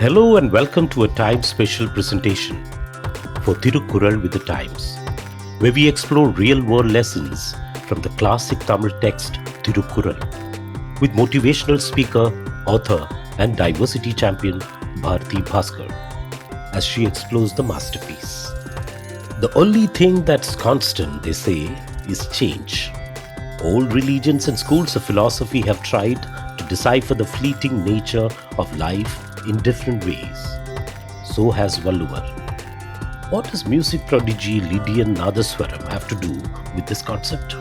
Hello and welcome to a time special presentation for Thirukkural with the Times, where we explore real world lessons from the classic Tamil text Thirukkural with motivational speaker, author, and diversity champion Bharathi Baskar as she explores the masterpiece. The only thing that's constant, they say, is change. All religions and schools of philosophy have tried to decipher the fleeting nature of life in different ways. So has Valluvar. What does music prodigy Lydian Nadaswaram have to do with this concept?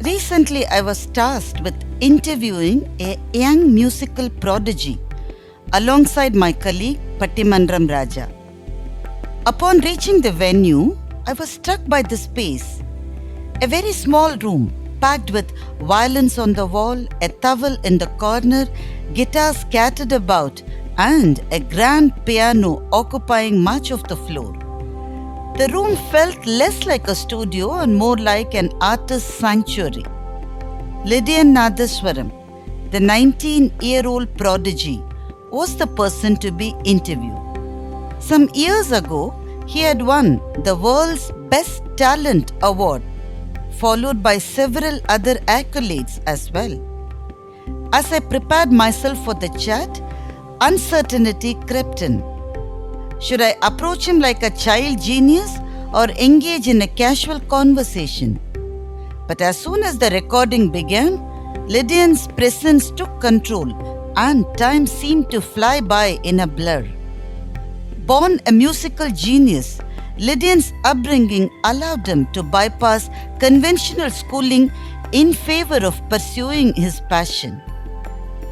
Recently, I was tasked with interviewing a young musical prodigy alongside my colleague Pattimandram Raja. Upon reaching the venue, I was struck by the space. A very small room packed with violins on the wall, a towel in the corner, guitars scattered about, and a grand piano occupying much of the floor. The room felt less like a studio and more like an artist's sanctuary. Lydian Nadaswaram, the 19-year-old prodigy, was the person to be interviewed. Some years ago, he had won the world's Best Talent Award, followed by several other accolades as well. As I prepared myself for the chat, uncertainty crept in. Should I approach him like a child genius or engage in a casual conversation? But as soon as the recording began, Lydian's presence took control and time seemed to fly by in a blur. Born a musical genius, Lydian's upbringing allowed him to bypass conventional schooling in favor of pursuing his passion.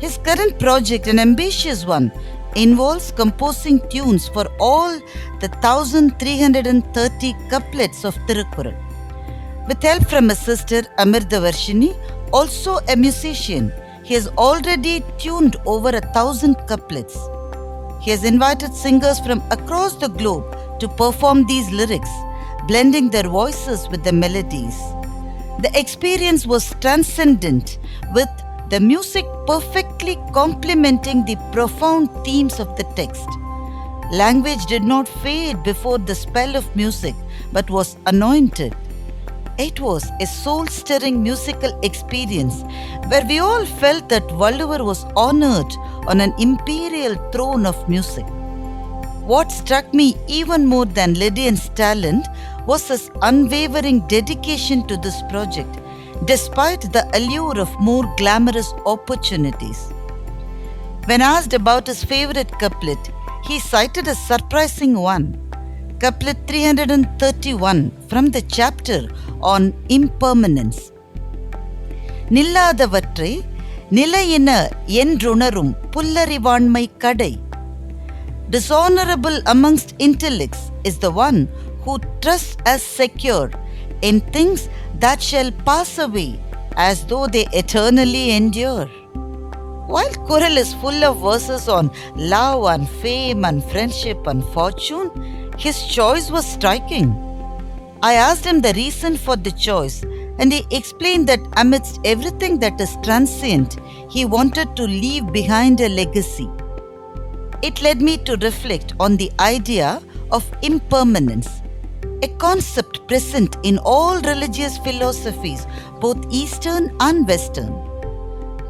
His current project, an ambitious one, involves composing tunes for all the 1330 couplets of Thirukkural. With help from his sister Amirthavarshini, also a musician, he has already tuned over 1,000 couplets. He has invited singers from across the globe to perform these lyrics, blending their voices with the melodies. The experience was transcendent, with the music perfectly complementing the profound themes of the text. Language did not fade before the spell of music, but was anointed. It was a soul-stirring musical experience where we all felt that Valluvar was honored on an imperial throne of music. What struck me even more than Lydian's talent was his unwavering dedication to this project, despite the allure of more glamorous opportunities. When asked about his favorite couplet, he cited a surprising one, couplet 331 from the chapter on impermanence. Nilladha Vatrai, Nilayina Endrunarum Pullari vaannmai Kadai. Dishonorable amongst intellects is the one who trusts as secure in things that shall pass away as though they eternally endure. While Kural is full of verses on love and fame and friendship and fortune, his choice was striking. I asked him the reason for the choice, and he explained that amidst everything that is transient, he wanted to leave behind a legacy. It led me to reflect on the idea of impermanence, a concept present in all religious philosophies, both Eastern and Western.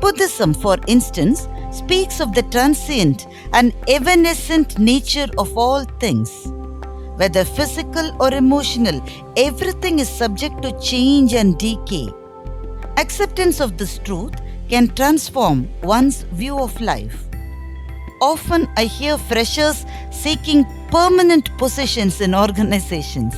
Buddhism, for instance, speaks of the transient and evanescent nature of all things. Whether physical or emotional, everything is subject to change and decay. Acceptance of this truth can transform one's view of life. Often I hear freshers seeking permanent positions in organizations.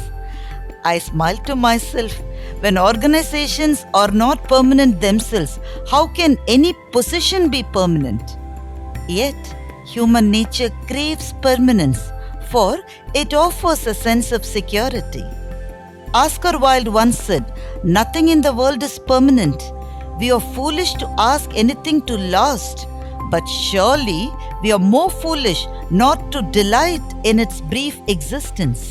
I smile to myself. When organizations are not permanent themselves, how can any position be permanent? Yet, human nature craves permanence, for it offers a sense of security. Oscar Wilde once said, "Nothing in the world is permanent. We are foolish to ask anything to last, but surely we are more foolish not to delight in its brief existence."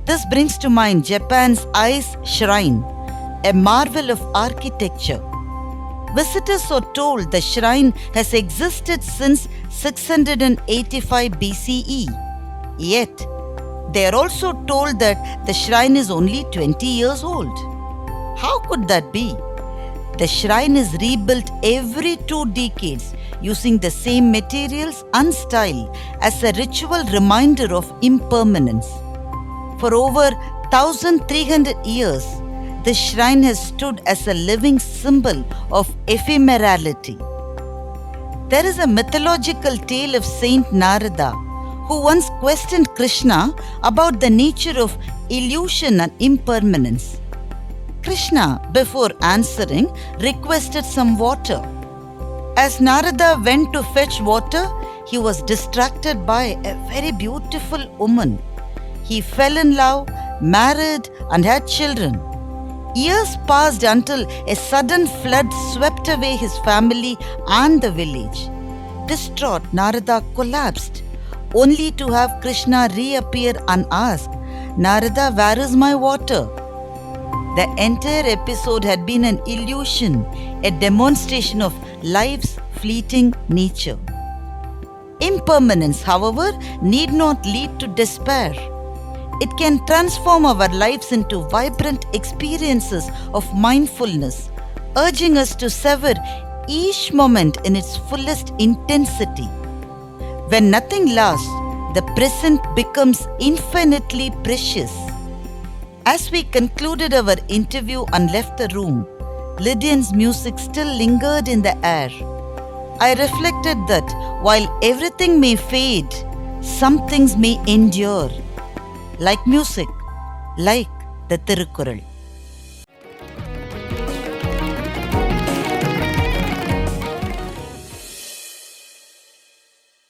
This brings to mind Japan's Ice Shrine, a marvel of architecture. visitors are told the shrine has existed since 685 BCE. Yet, they are also told that the shrine is only 20 years old. How could that be? The shrine is rebuilt every 2 decades using the same materials and style as a ritual reminder of impermanence. For over 1300 years, the shrine has stood as a living symbol of ephemerality. There is a mythological tale of Saint Narada, who once questioned Krishna about the nature of illusion and impermanence. Krishna, before answering, requested some water. As Narada went to fetch water, he was distracted by a very beautiful woman. He fell in love, married, and had children. Years passed until a sudden flood swept away his family and the village. Distraught, Narada collapsed, only to have Krishna reappear and ask, "Narada, where is my water?" The entire episode had been an illusion, a demonstration of life's fleeting nature. Impermanence, however, need not lead to despair. It can transform our lives into vibrant experiences of mindfulness, urging us to savor each moment in its fullest intensity. When nothing lasts, the present becomes infinitely precious. As we concluded our interview and left the room, Lydian's music still lingered in the air. I reflected that while everything may fade, some things may endure. Like music, like the Thirukkural.